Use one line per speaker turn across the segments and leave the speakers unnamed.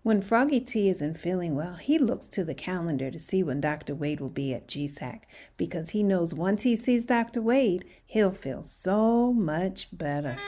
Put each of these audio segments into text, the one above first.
When Froggy T isn't feeling well, he looks to the calendar to see when Dr. Wade will be at Gsac because he knows once he sees Dr. Wade, he'll feel so much better.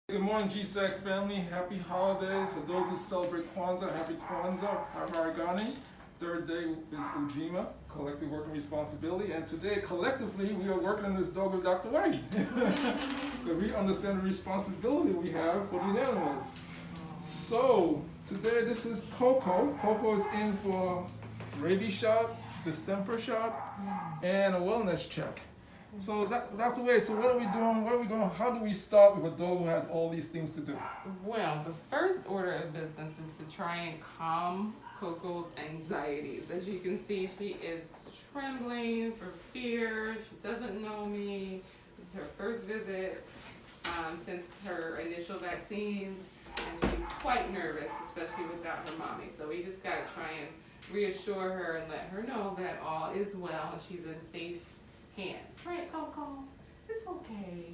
Good morning, Gsac family. Happy holidays. For those who celebrate Kwanzaa, happy Kwanzaa, Hamarigani. Third day is Ujima, collective working responsibility. And today, collectively, we are working on this dog with Dr. Wade. Because we understand the responsibility we have for these animals. So, today this is Coco. Coco is in for rabies shot, distemper shot, and a wellness check. So, Dr. Wade, so what are we doing? How do we start with a dog who has all these things to do?
Well, the first order of business is to try and calm Coco's anxieties. As you can see, she is trembling for fear. She doesn't know me. This is her first visit since her initial vaccines, and she's quite nervous, especially without her mommy. So we just gotta try and reassure her and let her know that all is well and she's in safe hands. Right, Coco? It's okay.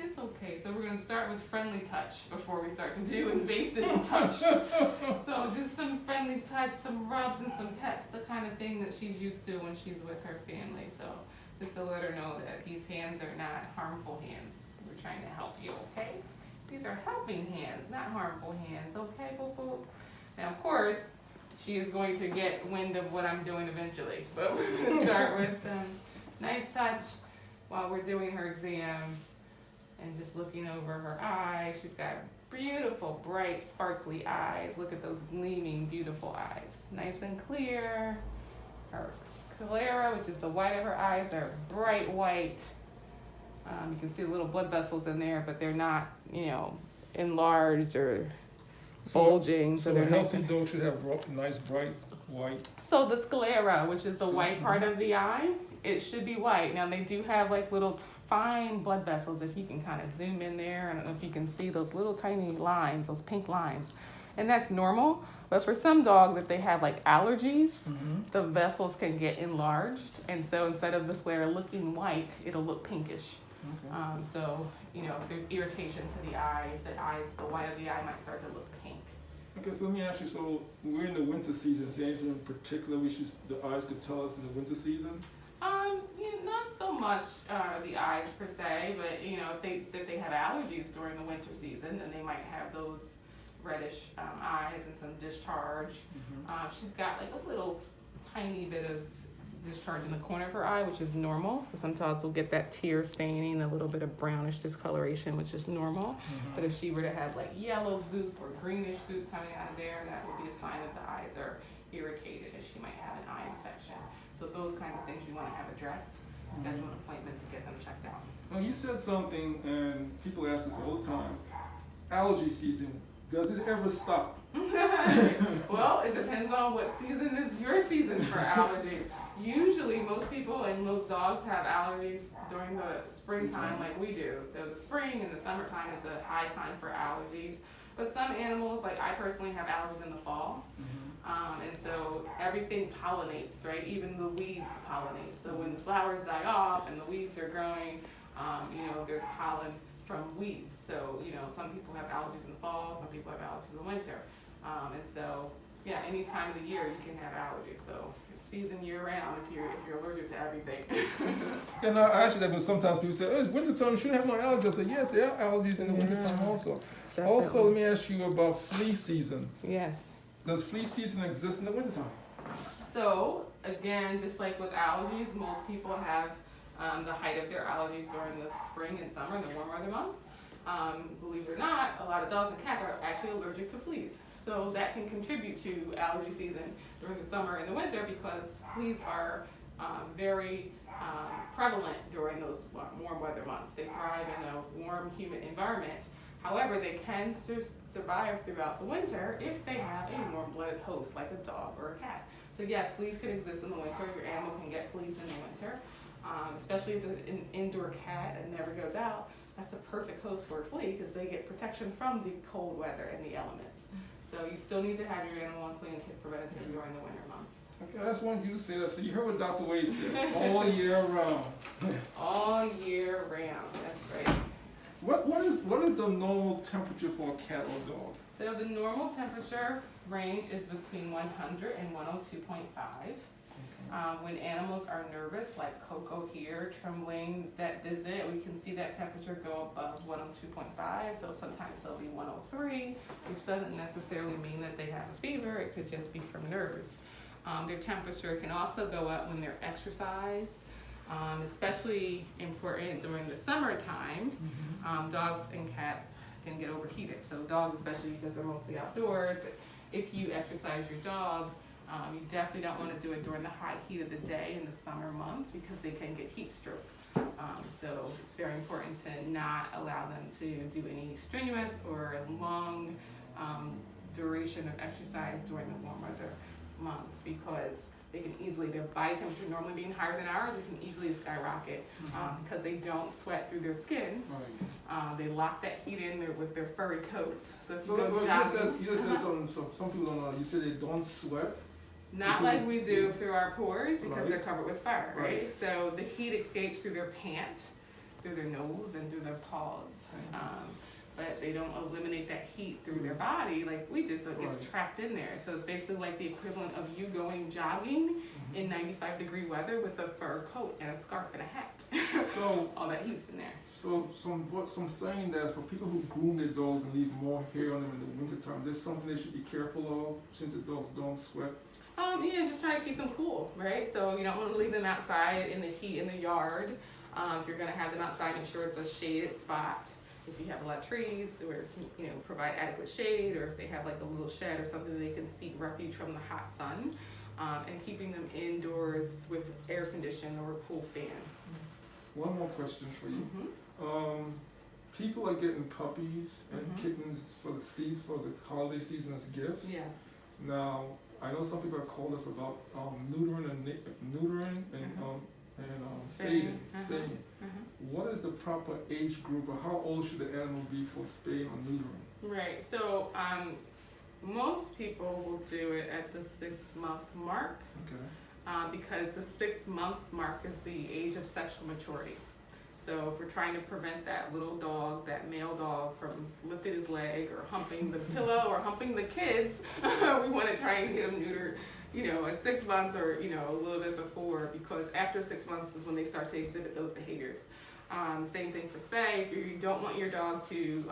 It's okay. So we're going to start with friendly touch before we start to do invasive touch. So just some friendly touch, some rubs and some pets, the kind of thing that she's used to when she's with her family. So just to let her know that these hands are not harmful hands. We're trying to help you, okay? These are helping hands, not harmful hands, okay, Coco? Now, of course, she is going to get wind of what I'm doing eventually. But we're going to start with some nice touch while we're doing her exam and just looking over her eyes. She's got beautiful, bright, sparkly eyes. Look at those gleaming, beautiful eyes. Nice and clear. Her sclera, which is the white of her eyes, are bright white. You can see little blood vessels in there, but they're not, enlarged or bulging.
So a healthy dog should have nice, bright, white.
So the sclera, which is the white part of the eye, it should be white. Now they do have like little fine blood vessels, if you can kind of zoom in there. I don't know if you can see those little tiny lines, those pink lines. And that's normal. But for some dogs, if they have like allergies, the vessels can get enlarged. And so instead of the sclera looking white, it'll look pinkish. Okay. If there's irritation to the eye, the white of the eye might start to look pink.
Okay, so let me ask you, so we're in the winter season. Is there anything in particular the eyes could tell us in the winter season?
Not so much the eyes per se, but if they have allergies during the winter season, then they might have those reddish eyes and some discharge. She's got like a little tiny bit of discharge in the corner of her eye, which is normal. So some dogs will get that tear staining, a little bit of brownish discoloration, which is normal. But if she were to have like yellow goop or greenish goop coming out of there, that would be a sign that the eyes are irritated and she might have an eye infection. So those kinds of things you want to have addressed, schedule an appointment to get them checked out.
Well, you said something, and people ask us all the time, allergy season, does it ever stop?
Well, it depends on what season is your season for allergies. Usually most people and most dogs have allergies during the springtime like we do. So the spring and the summertime is a high time for allergies. But some animals, like I personally have allergies in the fall. And so everything pollinates, right? Even the weeds pollinate. So when the flowers die off and the weeds are growing, there's pollen from weeds. So, some people have allergies in the fall, some people have allergies in the winter. Any time of the year you can have allergies. So it's season year round if you're allergic to everything.
Yeah, no, I actually that, but sometimes people say, oh, it's wintertime, you shouldn't have no allergies. I say, yes, there are allergies in the wintertime also. Definitely. Also, let me ask you about flea season.
Yes.
Does flea season exist in the wintertime?
So, again, just like with allergies, most people have the height of their allergies during the spring and summer, the warm weather months. Believe it or not, a lot of dogs and cats are actually allergic to fleas. So that can contribute to allergy season during the summer and the winter because fleas are very prevalent during those warm weather months. They thrive in a warm, humid environment. However, they can survive throughout the winter if they have a warm-blooded host like a dog or a cat. So yes, fleas can exist in the winter. Your animal can get fleas in the winter, especially if it's an indoor cat and never goes out. That's the perfect host for a flea because they get protection from the cold weather and the elements. So you still need to have your animal on flea and tick preventative during the winter months.
Okay, I just want you to say that. So you heard what Dr. Wade said, all year round.
All year round, that's right.
What is the normal temperature for a cat or dog?
So the normal temperature range is between 100 and 102.5. When animals are nervous, like Coco here, trembling, that visit, we can see that temperature go above 102.5. So sometimes they'll be 103, which doesn't necessarily mean that they have a fever. It could just be from nerves. Their temperature can also go up when they're exercise, especially important during the summertime. Dogs and cats can get overheated. So dogs, especially because they're mostly outdoors, if you exercise your dog, you definitely don't want to do it during the high heat of the day in the summer months because they can get heat stroke. So it's very important to not allow them to do any strenuous or long duration of exercise during the warm weather months because they can easily, their body temperature normally being higher than ours, it can easily skyrocket because they don't sweat through their skin.
Right.
They lock that heat in there with their furry coats. So if you
So
go
you
jogging,
just said some people don't know. You said they don't sweat.
not like we do through our pores because
Right.
they're covered with fur, right?
Right.
So the heat escapes through their pant, through their nose, and through their paws. But they don't eliminate that heat through their body like we do, so it gets
Right.
trapped in there. So it's basically like the equivalent of you going jogging in 95-degree weather with a fur coat and a scarf and a hat.
So
All that heat's in there.
So some saying that for people who groom their dogs and leave more hair on them in the wintertime, there's something they should be careful of since the dogs don't sweat.
Just try to keep them cool, right? So you don't want to leave them outside in the heat in the yard. If you're going to have them outside, make sure it's a shaded spot. If you have a lot of trees, or provide adequate shade, or if they have like a little shed or something, they can seek refuge from the hot sun. And keeping them indoors with air condition or a cool fan.
One more question for you. People are getting puppies and kittens for the holiday season as gifts.
Yes.
Now, I know some people have called us about neutering and spaying. What is the proper age group, or how old should the animal be for spaying or neutering?
Right. So most people will do it at the 6-month mark.
Okay.
Because the 6-month mark is the age of sexual maturity. So if we're trying to prevent that little dog, that male dog, from lifting his leg or humping the pillow or humping the kids, we want to try and get him neutered, at 6 months or, a little bit before, because after 6 months is when they start to exhibit those behaviors. Same thing for spay. If you don't want your dog to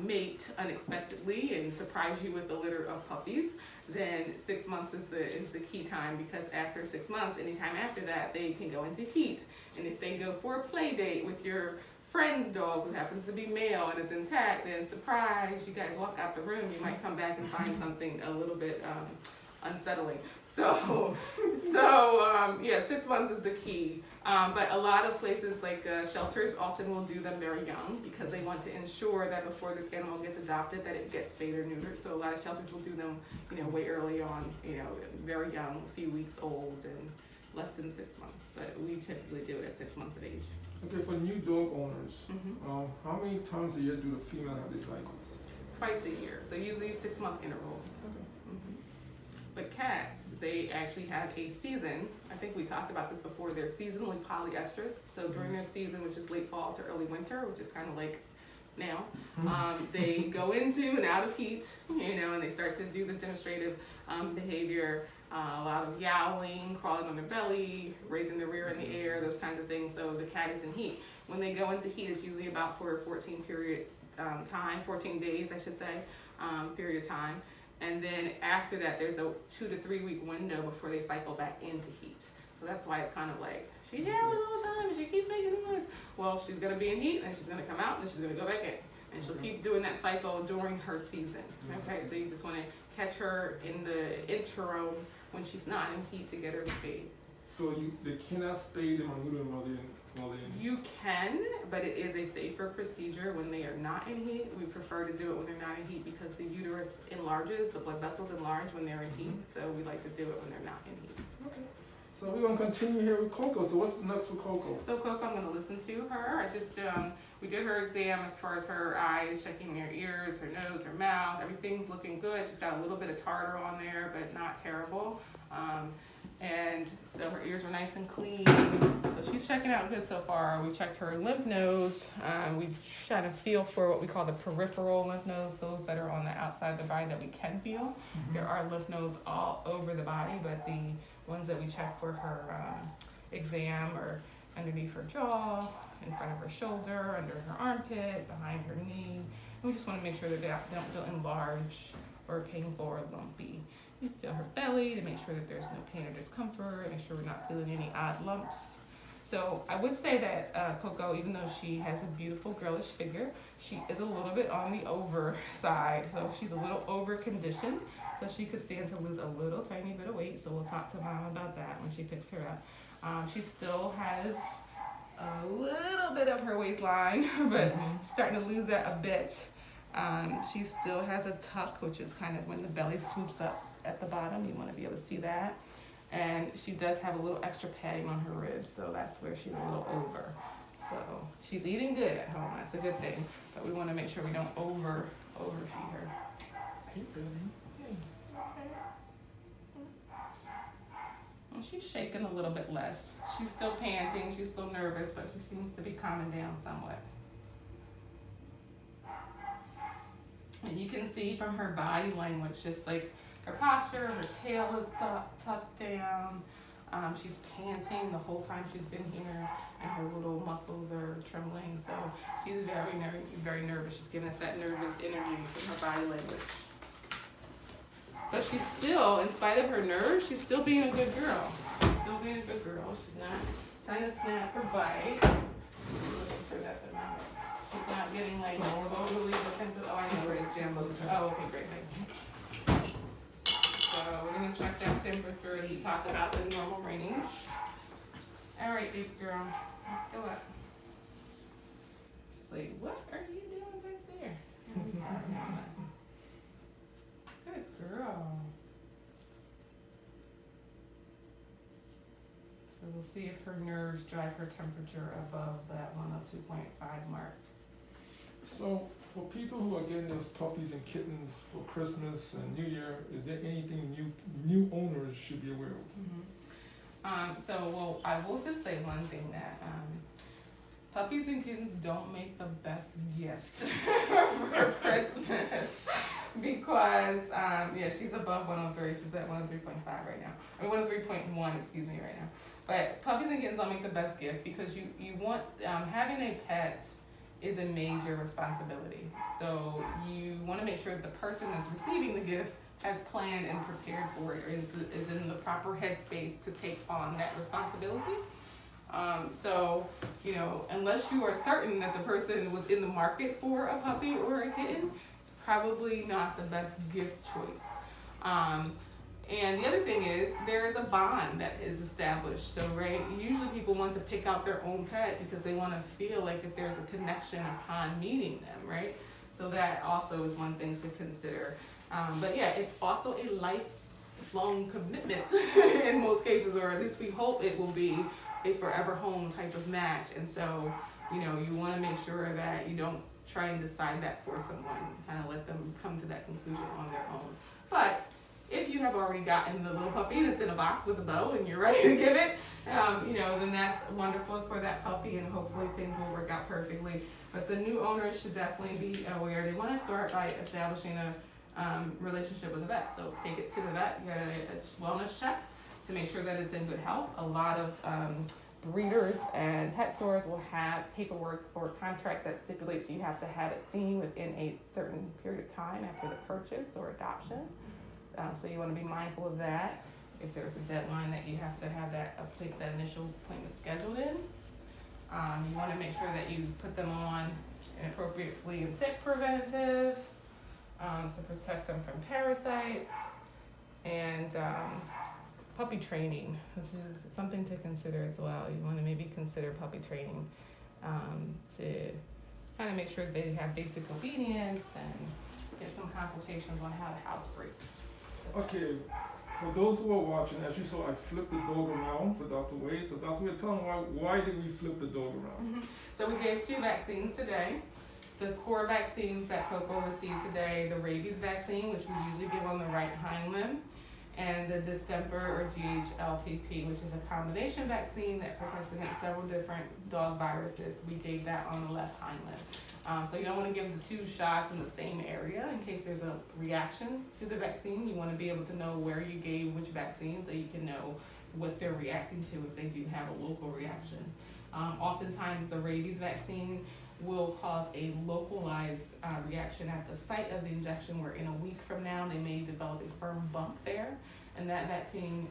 mate unexpectedly and surprise you with a litter of puppies, then 6 months is the key time, because after 6 months, anytime after that, they can go into heat. And if they go for a play date with your friend's dog who happens to be male and is intact, then surprise, you guys walk out the room, you might come back and find something a little bit unsettling. So 6 months is the key. But a lot of places like shelters often will do them very young because they want to ensure that before this animal gets adopted that it gets spayed or neutered. So a lot of shelters will do them, way early on, very young, a few weeks old and less than 6 months. But we typically do it at 6 months of age.
Okay, for new dog owners, how many times a year do the female have their cycles?
Twice a year, so usually 6-month intervals.
Okay.
But cats, they actually have a season. I think we talked about this before. They're seasonally polyestrous. So during their season, which is late fall to early winter, which is kind of like now, they go into and out of heat, and they start to do the demonstrative behavior, a lot of yowling, crawling on their belly, raising their rear in the air, those kinds of things. So the cat is in heat. When they go into heat, it's usually about for a 14 days, I should say, period of time. And then after that, there's a 2 to 3 week window before they cycle back into heat. So that's why it's kind of like, she's yelling all the time and she keeps making noise. Well, she's going to be in heat, and she's going to come out, and then she's going to go back in. And she'll keep doing that cycle during her season. Okay, so you just want to catch her in the interim when she's not in heat to get her spayed.
So they cannot spay them or neuter them while they're in heat?
You can, but it is a safer procedure when they are not in heat. We prefer to do it when they're not in heat because the uterus enlarges, the blood vessels enlarge when they're in heat. So we like to do it when they're not in heat.
Okay. So we're gonna continue here with Coco. So what's next for Coco?
So Coco, I'm gonna listen to her. I just, we did her exam as far as her eyes, checking her ears, her nose, her mouth. Everything's looking good. She's got a little bit of tartar on there, but not terrible. And so her ears are nice and clean. So she's checking out good so far. We checked her lymph nodes. We try to feel for what we call the peripheral lymph nodes, those that are on the outside of the body that we can feel.
Mm-hmm.
There are lymph nodes all over the body, but the ones that we check for her exam are underneath her jaw, in front of her shoulder, under her armpit, behind her knee. And we just want to make sure that they don't feel enlarged or painful or lumpy. We feel her belly to make sure that there's no pain or discomfort, make sure we're not feeling any odd lumps. So I would say that Coco, even though she has a beautiful girlish figure, she is a little bit on the over side. So she's a little over conditioned. So she could stand to lose a little tiny bit of weight. So we'll talk to Mom about that when she picks her up. She still has a little bit of her waistline, but starting to lose that a bit. She still has a tuck, which is kind of when the belly swoops up at the bottom. You want to be able to see that. And she does have a little extra padding on her ribs, so that's where she's a little over. So she's eating good at home. That's a good thing. But we want to make sure we don't overfeed her.
Hey, Billy.
Well, she's shaking a little bit less. She's still panting, she's still nervous, but she seems to be calming down somewhat. And you can see from her body language, just like her posture, her tail is tucked down. She's panting the whole time she's been here, and her little muscles are trembling. So she's very nervous. She's giving us that nervous energy from her body language. But she's still, in spite of her nerves, she's still being a good girl. She's still being a good girl. She's not trying to snap or bite. She's not getting like overly defensive. Oh, I know where it's down. Oh, okay, great, thanks. So we're gonna check that temperature and talk about the normal range. All right, big girl, let's go up. She's like, what are you doing back there? Good girl. So we'll see if her nerves drive her temperature above that 102.5 mark.
So for people who are getting those puppies and kittens for Christmas and New Year, is there anything new owners should be aware of?
So I will just say one thing that puppies and kittens don't make the best gift for Christmas because she's above 103. She's at 103.5 right now. I mean 103.1, excuse me, right now. But puppies and kittens don't make the best gift because you want having a pet is a major responsibility. So you want to make sure that the person that's receiving the gift has planned and prepared for it, or is in the proper headspace to take on that responsibility. So, unless you are certain that the person was in the market for a puppy or a kitten, it's probably not the best gift choice. And the other thing is, there is a bond that is established. So, right, usually people want to pick out their own pet because they want to feel like that there's a connection upon meeting them, right? So that also is one thing to consider. But yeah, it's also a lifelong commitment in most cases, or at least we hope it will be a forever home type of match. And so, you want to make sure that you don't try and decide that for someone, kind of let them come to that conclusion on their own. But if you have already gotten the little puppy that's in a box with a bow and you're ready to give it, then that's wonderful for that puppy, and hopefully things will work out perfectly. But the new owners should definitely be aware. They want to start by establishing a relationship with a vet. So take it to the vet, get a wellness check to make sure that it's in good health. A lot of breeders and pet stores will have paperwork or a contract that stipulates you have to have it seen within a certain period of time after the purchase or adoption. So you want to be mindful of that. If there's a deadline that you have to have that initial appointment scheduled in. You want to make sure that you put them on an appropriate flea and tick preventative to protect them from parasites, and puppy training, which is something to consider as well. You want to maybe consider puppy training to kind of make sure they have basic obedience and get some consultations on how to housebreak.
Okay, for those who are watching, as you saw, I flipped the dog around for Dr. Wade. So Dr. Wade, tell them why did we flip the dog around?
So we gave 2 vaccines today. The core vaccines that Coco received today, the rabies vaccine, which we usually give on the right hind limb, and the distemper or GHLPP, which is a combination vaccine that protects against several different dog viruses. We gave that on the left hind limb. So you don't want to give the 2 shots in the same area in case there's a reaction to the vaccine. You want to be able to know where you gave which vaccine so you can know what they're reacting to if they do have a local reaction. Oftentimes the rabies vaccine will cause a localized reaction at the site of the injection, where in a week from now they may develop a firm bump there, and that vaccine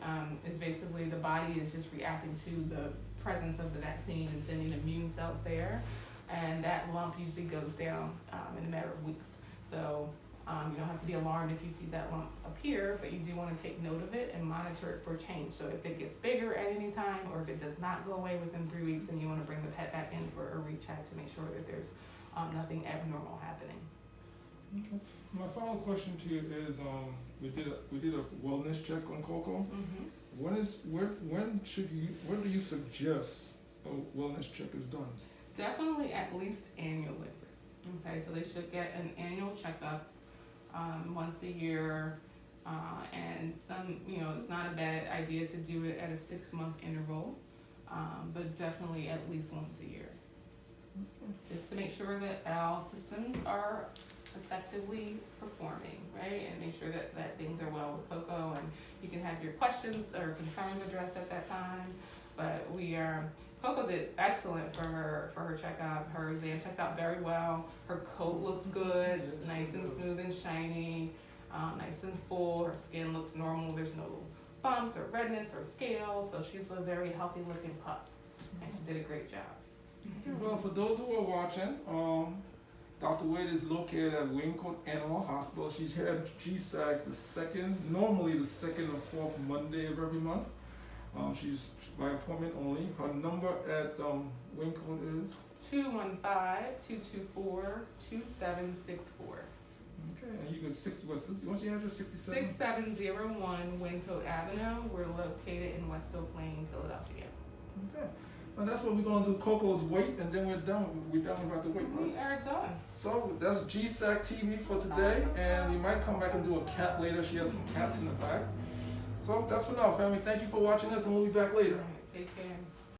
is basically the body is just reacting to the presence of the vaccine and sending immune cells there, and that lump usually goes down in a matter of weeks. So you don't have to be alarmed if you see that lump appear, but you do want to take note of it and monitor it for change. So if it gets bigger at any time, or if it does not go away within 3 weeks, then you want to bring the pet back in for a recheck to make sure that there's nothing abnormal happening.
Okay. My final question to you is, we did a wellness check on Coco. When do you suggest a wellness check is done?
Definitely at least annually. Okay, so they should get an annual checkup once a year, and it's not a bad idea to do it at a 6-month interval, but definitely at least once a year, just to make sure that all systems are effectively performing, right, and make sure that things are well with Coco, and you can have your questions or concerns addressed at that time. But Coco did excellent for her checkup. Her exam checked out very well. Her coat looks good, it's nice and smooth and shiny, nice and full. Her skin looks normal. There's no bumps or redness or scales, so she's a very healthy looking pup, and she did a great job.
Well, for those who are watching, Dr. Wade is located at Wingcote Animal Hospital. She's here at Gsac normally the second or fourth Monday of every month. She's by appointment only. Her number at Wingcote is
215-224-2764.
okay, and you can what's your address? 67?
6701 Wingcote Avenue. We're located in West Oak Lane, Philadelphia.
Okay. And that's what we're gonna do. Coco's weight, and then we're done. We're done about the weight, right?
We are done.
So that's Gsac TV for today, and we might come back and do a cat later. She has some cats in the back. So that's for now, family. Thank you for watching us, and we'll be back later.
All right, take care.